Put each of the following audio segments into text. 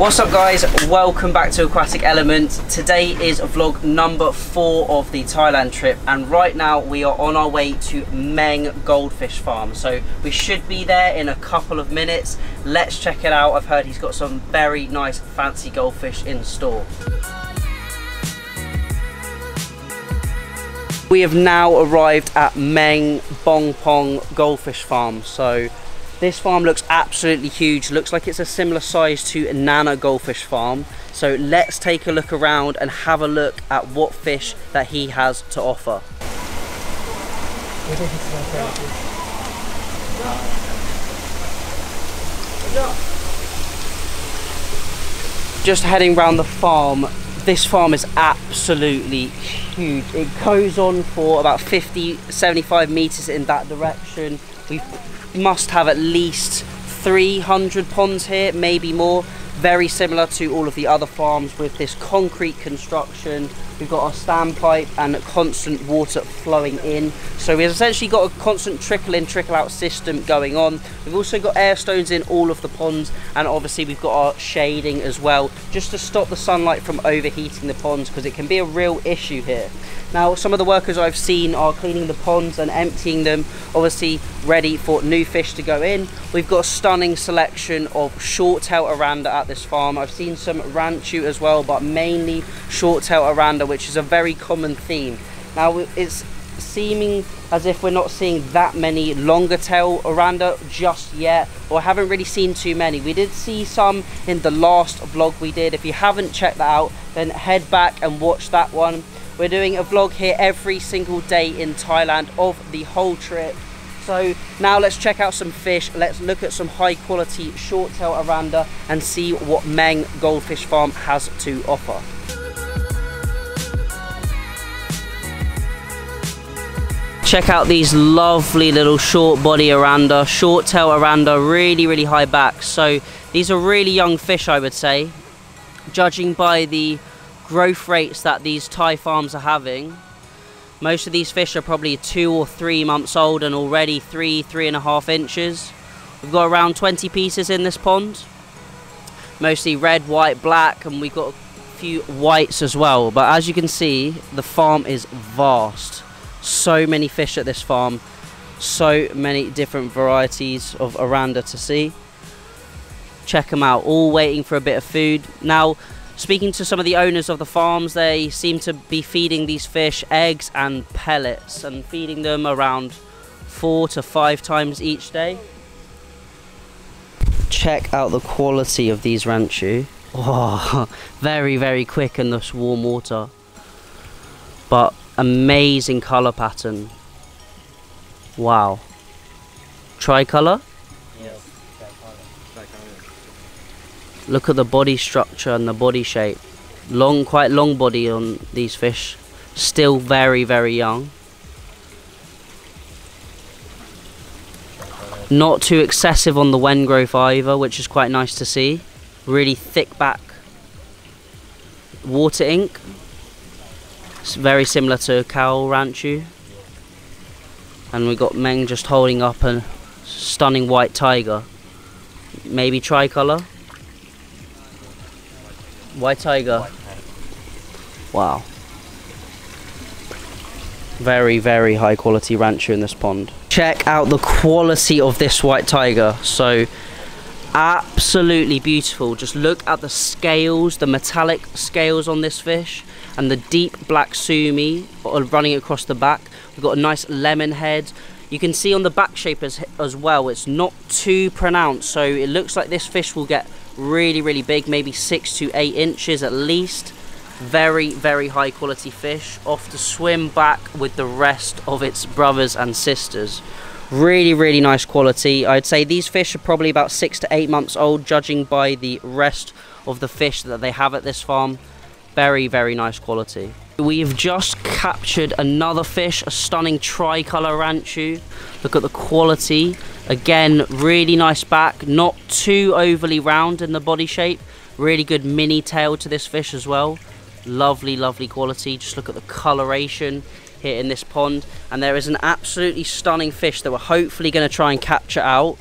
What's up guys, welcome back to Aquatic Element. Today is vlog number 4 of the Thailand trip, and right now we are on our way to Meng Goldfish Farm. So we should be there in a couple of minutes. Let's check it out. I've heard he's got some very nice fancy goldfish in store. We have now arrived at Meng Bong Pong Goldfish Farm. So this farm looks absolutely huge. Looks like it's a similar size to Nana Goldfish Farm. So let's take a look around and have a look at what fish that he has to offer. Just heading around the farm. This farm is absolutely huge. It goes on for about 50-75 meters in that direction. We must have at least 300 ponds here, maybe more. Very similar to all of the other farms with this concrete construction. We've got our standpipe and constant water flowing in. So we've essentially got a constant trickle in, trickle out system going on. We've also got air stones in all of the ponds, and obviously we've got our shading as well, just to stop the sunlight from overheating the ponds, because it can be a real issue here. Now, some of the workers I've seen are cleaning the ponds and emptying them, obviously ready for new fish to go in. We've got a stunning selection of short-tailed Aranda at this farm. I've seen some Ranchu as well, but mainly short-tailed Aranda, which is a very common theme. Now, it's seeming as if we're not seeing that many longer tail Aranda just yet, or I haven't really seen too many. We did see some in the last vlog we did. If you haven't checked that out, then head back and watch that one. We're doing a vlog here every single day in Thailand of the whole trip. So now let's check out some fish. Let's look at some high quality short tail Aranda and see what Meng Goldfish Farm has to offer. Check out these lovely little short body Aranda, short tail Aranda, really high back. So these are really young fish, I would say, judging by the growth rates that these Thai farms are having. Most of these fish are probably 2 or 3 months old and already 3.5 inches. We've got around 20 pieces in this pond, mostly red, white, black, and we've got a few whites as well. But as you can see, the farm is vast. So many fish at this farm, so many different varieties of Aranda to see. Check them out, all waiting for a bit of food. Now, speaking to some of the owners of the farms, they seem to be feeding these fish eggs and pellets and feeding them around 4 to 5 times each day. Check out the quality of these Ranchu. Oh, very quick in this warm water, but amazing color pattern. Wow. Tricolor? Yes. Look at the body structure and the body shape. Quite long body on these fish. Still very young. Not too excessive on the wen growth either, which is quite nice to see. Really thick back. Water ink. It's very similar to cow Ranchu. And we got Meng just holding up a stunning white tiger. Maybe tricolor. White tiger. Wow. Very high quality Ranchu in this pond. Check out the quality of this white tiger. So absolutely beautiful. Just look at the scales, the metallic scales on this fish, and the deep black sumi running across the back. We've got a nice lemon head. You can see on the back shape as well, it's not too pronounced, so it looks like this fish will get really big, maybe 6 to 8 inches at least. Very high quality fish, off to swim back with the rest of its brothers and sisters. Really nice quality. I'd say these fish are probably about 6 to 8 months old, judging by the rest of the fish that they have at this farm. Very nice quality. We've just captured another fish, a stunning tricolor Ranchu. Look at the quality. Again, really nice back, not too overly round in the body shape. Really good mini tail to this fish as well. Lovely quality. Just look at the coloration here in this pond. And there is an absolutely stunning fish that we're hopefully going to try and capture out.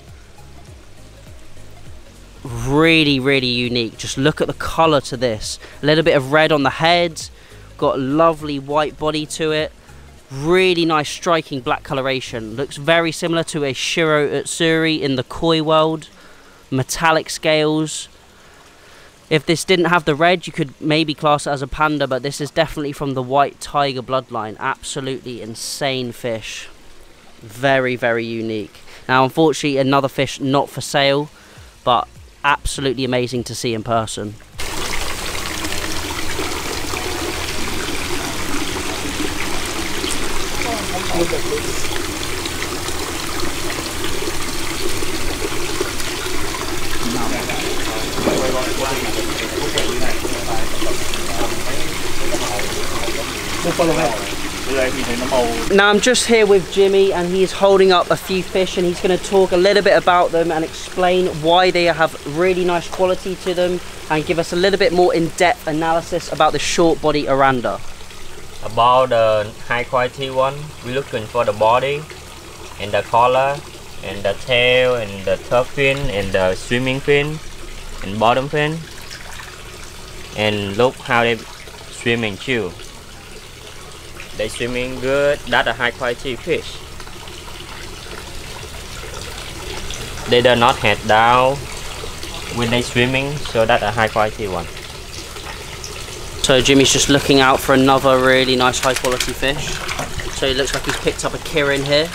really unique. Just look at the colour to this. A little bit of red on the head, got a lovely white body to it. Really nice striking black coloration. Looks very similar to a Shiro Utsuri in the koi world. Metallic scales. If this didn't have the red, you could maybe class it as a panda, but this is definitely from the white tiger bloodline. Absolutely insane fish. Very unique. Now, unfortunately, another fish not for sale, but absolutely amazing to see in person. Now I'm just here with Jimmy, and he's holding up a few fish, and he's going to talk a little bit about them and explain why they have really nice quality to them, and give us a little bit more in-depth analysis about the short body Aranda. About the high quality one, we're looking for the body and the collar and the tail and the top fin and the swimming fin and bottom fin, and look how they swim and chew. They swimming good. That's a high quality fish. They do not head down when they swimming, so that's a high quality one. So Jimmy's just looking out for another really nice high quality fish. So it looks like he's picked up a Kirin here.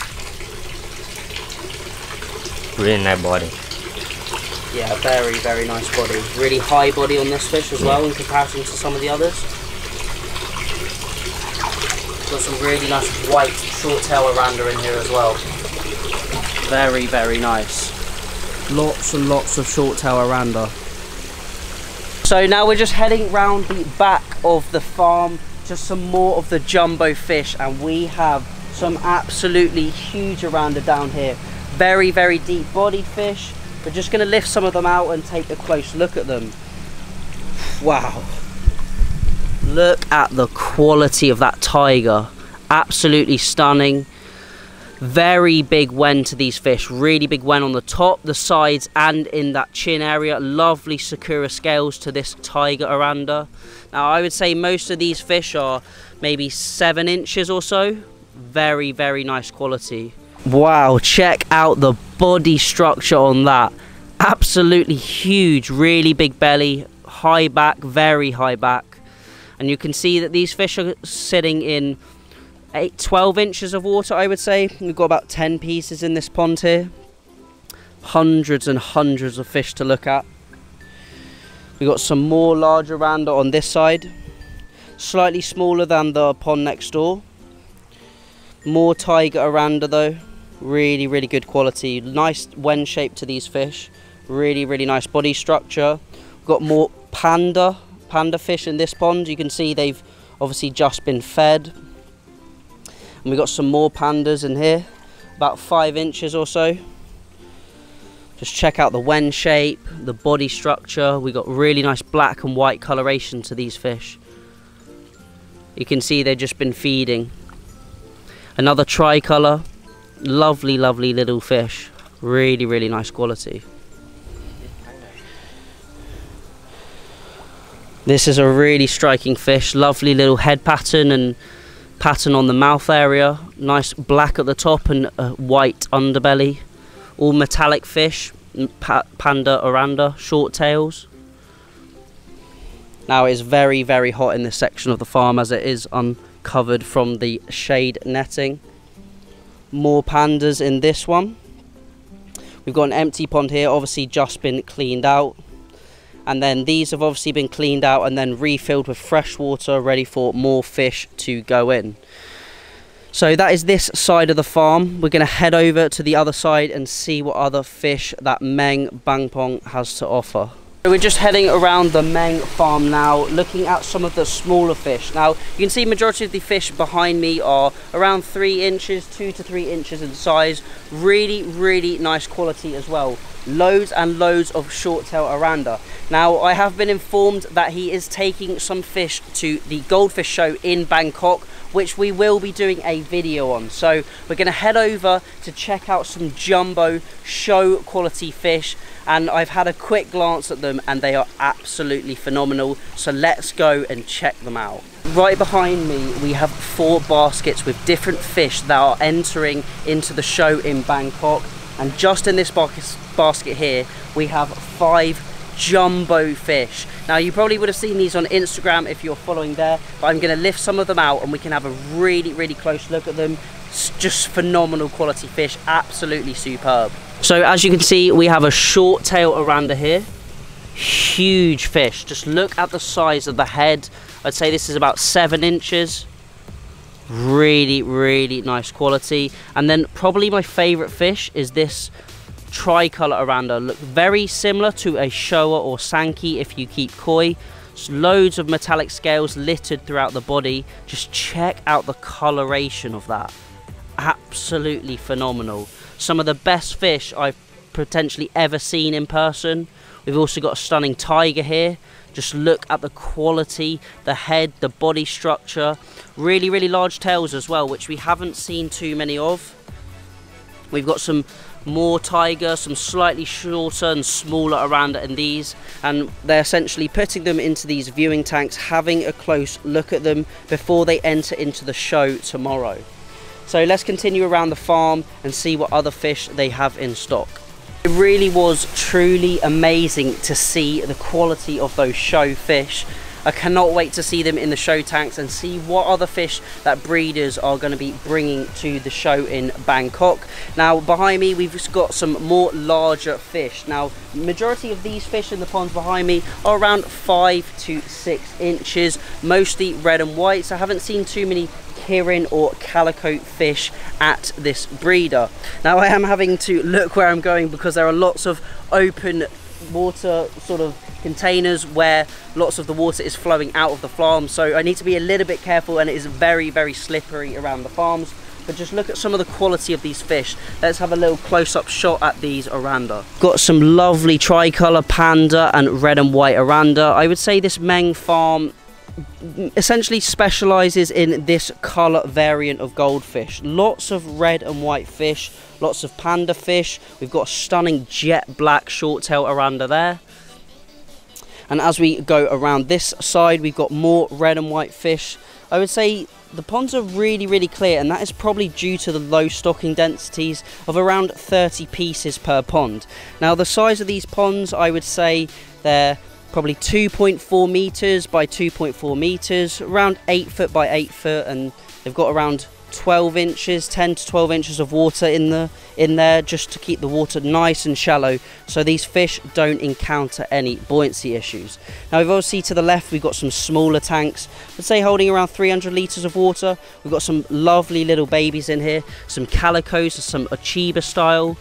Really nice body. Yeah, very nice body. Really high body on this fish as well in comparison to some of the others. Got some really nice white short tail Aranda in here as well. Very nice. Lots and lots of short tail Aranda. So now we're just heading round the back of the farm, just some more of the jumbo fish, and we have some absolutely huge Aranda down here. Very deep bodied fish. We're just going to lift some of them out and take a close look at them. Wow. Look at the quality of that tiger. Absolutely stunning. Very big wen to these fish. Really big wen on the top, the sides, and in that chin area. Lovely Sakura scales to this tiger Aranda. Now I would say most of these fish are maybe 7 inches or so. Very nice quality. Wow, check out the body structure on that. Absolutely huge, really big belly, high back, very high back. And you can see that these fish are sitting in 12 inches of water, I would say. We've got about 10 pieces in this pond here. Hundreds and hundreds of fish to look at. We've got some more large Aranda on this side. Slightly smaller than the pond next door. More tiger Aranda though. Really good quality. Nice wen shape to these fish. Really nice body structure. We've got more panda fish in this pond. You can see they've obviously just been fed. And we've got some more pandas in here, about 5 inches or so. Just check out the wen shape, the body structure. We've got really nice black and white coloration to these fish. You can see they've just been feeding. Another tricolour. Lovely little fish. Really nice quality. This is a really striking fish. Lovely little head pattern and pattern on the mouth area. Nice black at the top and a white underbelly. All metallic fish. Panda Aranda, short tails. Now it is very hot in this section of the farm as it is uncovered from the shade netting. More pandas in this one. We've got an empty pond here, obviously just been cleaned out. And then these have obviously been cleaned out and then refilled with fresh water, ready for more fish to go in. So that is this side of the farm. We're going to head over to the other side and see what other fish that Meng Bangpong has to offer. So we're just heading around the Meng farm now, looking at some of the smaller fish. Now, you can see majority of the fish behind me are around 3 inches, 2 to 3 inches in size. Really nice quality as well. loads and loads of short-tail Aranda. Now, I have been informed that he is taking some fish to the Goldfish show in Bangkok, which we will be doing a video on. So we're going to head over to check out some jumbo show quality fish, and I've had a quick glance at them and they are absolutely phenomenal. So let's go and check them out. Right behind me we have 4 baskets with different fish that are entering into the show in Bangkok, and just in this basket here we have 5 jumbo fish. Now, you probably would have seen these on Instagram if you're following there, but I'm going to lift some of them out and we can have a really close look at them. It's just phenomenal quality fish, absolutely superb. So as you can see, we have a short tail Aranda here. Huge fish, just look at the size of the head. I'd say this is about 7 inches. Really nice quality. And then probably my favorite fish is this tricolor Aranda. Look very similar to a Showa or Sankey if you keep koi. Just loads of metallic scales littered throughout the body. Just check out the coloration of that. Absolutely phenomenal. Some of the best fish I've potentially ever seen in person. We've also got a stunning tiger here. Just look at the quality, the head, the body structure. Really large tails as well, which we haven't seen too many of. We've got some more tiger, some slightly shorter and smaller Aranda in these, and they're essentially putting them into these viewing tanks, having a close look at them before they enter into the show tomorrow. So let's continue around the farm and see what other fish they have in stock. It really was truly amazing to see the quality of those show fish. I cannot wait to see them in the show tanks and see what other fish that breeders are going to be bringing to the show in Bangkok. Now, behind me we've got some more larger fish. Now, majority of these fish in the ponds behind me are around 5 to 6 inches, mostly red and white. So I haven't seen too many Kirin or calico fish at this breeder. Now, I am having to look where I'm going because there are lots of open water sort of containers where lots of the water is flowing out of the farm, so I need to be a little bit careful, and it is very slippery around the farms. But just look at some of the quality of these fish. Let's have a little close-up shot at these Aranda. Got some lovely tricolor panda and red and white Aranda. I would say this Meng farm essentially specializes in this color variant of goldfish. Lots of red and white fish, lots of panda fish. We've got a stunning jet black short tail Aranda there. And as we go around this side, we've got more red and white fish. I would say the ponds are really clear, and that is probably due to the low stocking densities of around 30 pieces per pond. Now, the size of these ponds, I would say they're probably 2.4 meters by 2.4 meters, around 8 foot by 8 foot, and they've got around 12 inches, 10 to 12 inches of water in there just to keep the water nice and shallow, so these fish don't encounter any buoyancy issues. Now, we've obviously to the left we've got some smaller tanks, let's say holding around 300 litres of water. We've got some lovely little babies in here, some calicos, some Achiba style.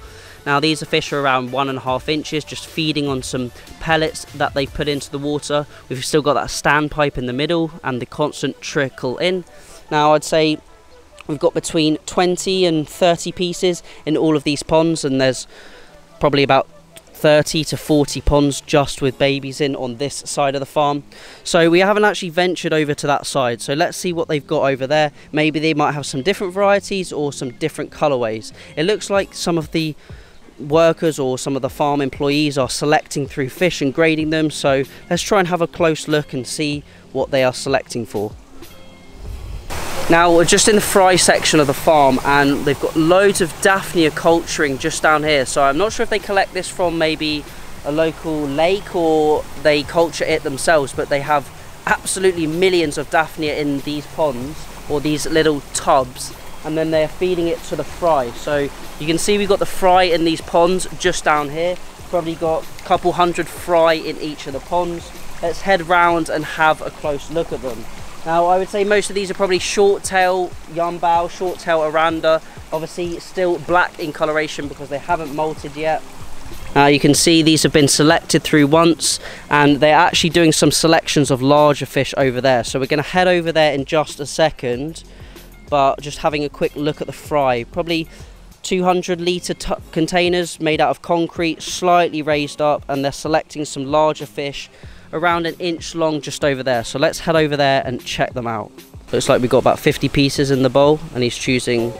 Now, these are fish are around 1.5 inches, just feeding on some pellets that they've put into the water. We've still got that standpipe in the middle and the constant trickle in. Now, I'd say we've got between 20 and 30 pieces in all of these ponds, and there's probably about 30 to 40 ponds just with babies in on this side of the farm. So we haven't actually ventured over to that side, so let's see what they've got over there. Maybe they might have some different varieties or some different colorways. It looks like some of the workers or some of the farm employees are selecting through fish and grading them, so let's try and have a close look and see what they are selecting for. Now, we're just in the fry section of the farm, and they've got loads of Daphnia culturing just down here. So I'm not sure if they collect this from maybe a local lake or they culture it themselves, but they have absolutely millions of Daphnia in these ponds or these little tubs, and then they're feeding it to the fry. So you can see we've got the fry in these ponds just down here. Probably got a couple hundred fry in each of the ponds. Let's head round and have a close look at them. Now, I would say most of these are probably short tail Yambao, short tail Aranda, obviously still black in coloration because they haven't molted yet. You can see these have been selected through once, and they're actually doing some selections of larger fish over there. So we're going to head over there in just a second, but just having a quick look at the fry. Probably 200-litre containers made out of concrete, slightly raised up, and they're selecting some larger fish around 1 inch long just over there. So let's head over there and check them out. Looks like we've got about 50 pieces in the bowl, and he's choosing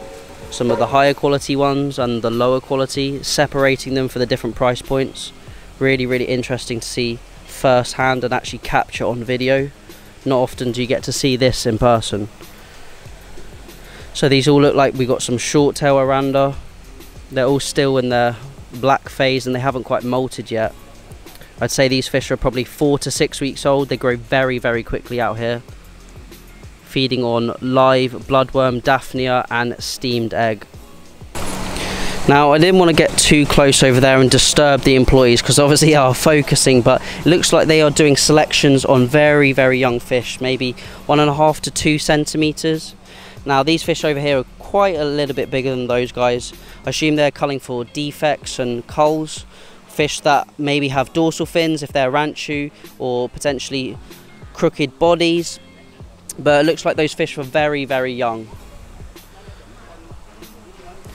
some of the higher quality ones and the lower quality, separating them for the different price points. Really interesting to see firsthand and actually capture on video. Not often do you get to see this in person. So these all look like we got some short tail Aranda. They're all still in their black phase and they haven't quite molted yet. I'd say these fish are probably 4 to 6 weeks old. They grow very quickly out here, feeding on live bloodworm, daphnia and steamed egg. Now I didn't want to get too close over there and disturb the employees because obviously they are focusing, but it looks like they are doing selections on very young fish, maybe 1.5 to 2 centimeters. Now these fish over here are quite a little bit bigger than those guys. I assume they're culling for defects and culls, fish that maybe have dorsal fins if they're ranchu, or potentially crooked bodies. But it looks like those fish were very young.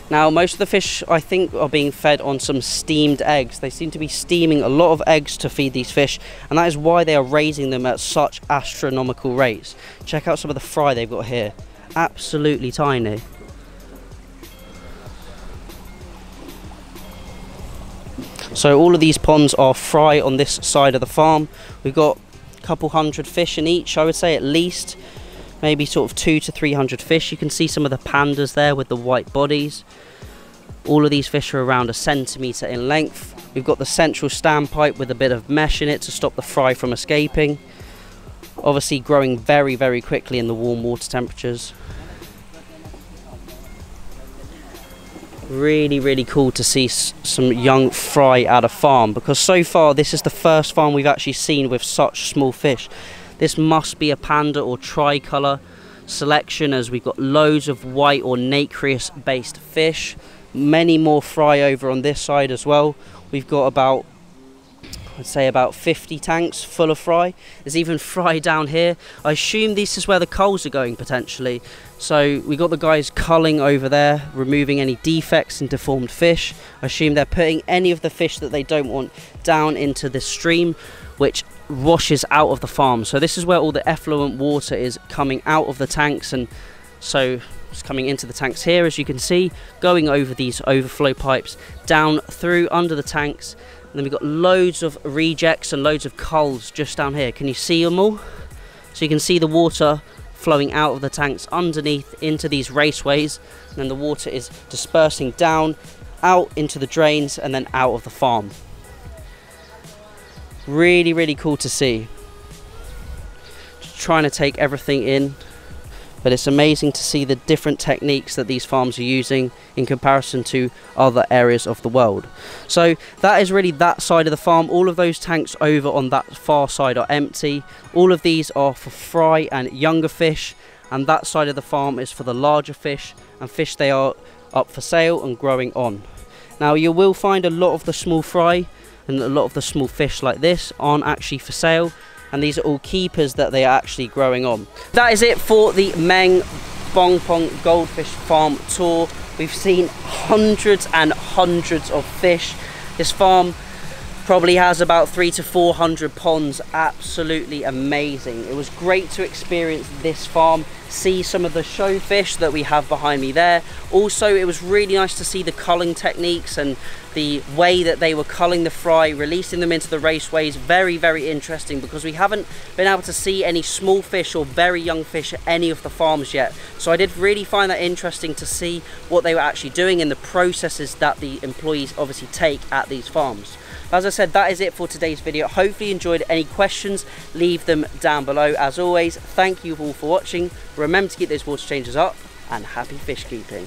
Now most of the fish I think are being fed on some steamed eggs. They seem to be steaming a lot of eggs to feed these fish, and that is why they are raising them at such astronomical rates. Check out some of the fry they've got here. Absolutely tiny. So all of these ponds are fry on this side of the farm. We've got a couple hundred fish in each, I would say, at least. Maybe sort of 200 to 300 fish. You can see some of the pandas there with the white bodies. All of these fish are around 1 centimetre in length. We've got the central standpipe with a bit of mesh in it to stop the fry from escaping. Obviously growing very quickly in the warm water temperatures. Really cool to see some young fry at a farm, because so far this is the first farm we've actually seen with such small fish. This must be a panda or tricolour selection, as we've got loads of white or nacreous based fish. Many more fry over on this side as well. We've got about, I'd say about 50 tanks full of fry. There's even fry down here. I assume this is where the culls are going potentially. So we got the guys culling over there, removing any defects and deformed fish. I assume they're putting any of the fish that they don't want down into the stream, which washes out of the farm. So this is where all the effluent water is coming out of the tanks, and so it's coming into the tanks here, as you can see, going over these overflow pipes down through under the tanks. And then we've got loads of rejects and loads of culls just down here. Can you see them all? So you can see the water flowing out of the tanks underneath into these raceways, and then the water is dispersing down, out into the drains, and then out of the farm. Really cool to see. Just trying to take everything in, but it's amazing to see the different techniques that these farms are using in comparison to other areas of the world. So that is really that side of the farm. All of those tanks over on that far side are empty. All of these are for fry and younger fish, and that side of the farm is for the larger fish and fish they are up for sale and growing on. Now you will find a lot of the small fry and a lot of the small fish like this aren't actually for sale, and these are all keepers that they are actually growing on. That is it for the Meng Bong Pong Goldfish Farm tour. We've seen hundreds and hundreds of fish. This farm probably has about 300 to 400 ponds. Absolutely amazing. It was great to experience this farm, see some of the show fish that we have behind me there. Also, it was really nice to see the culling techniques and the way that they were culling the fry, releasing them into the raceways. Very interesting, because we haven't been able to see any small fish or very young fish at any of the farms yet. So I did really find that interesting to see what they were actually doing and the processes that the employees obviously take at these farms. As I said, that is it for today's video. Hopefully you enjoyed. Any questions, leave them down below. As always, thank you all for watching. Remember to keep those water changers up, and happy fish keeping.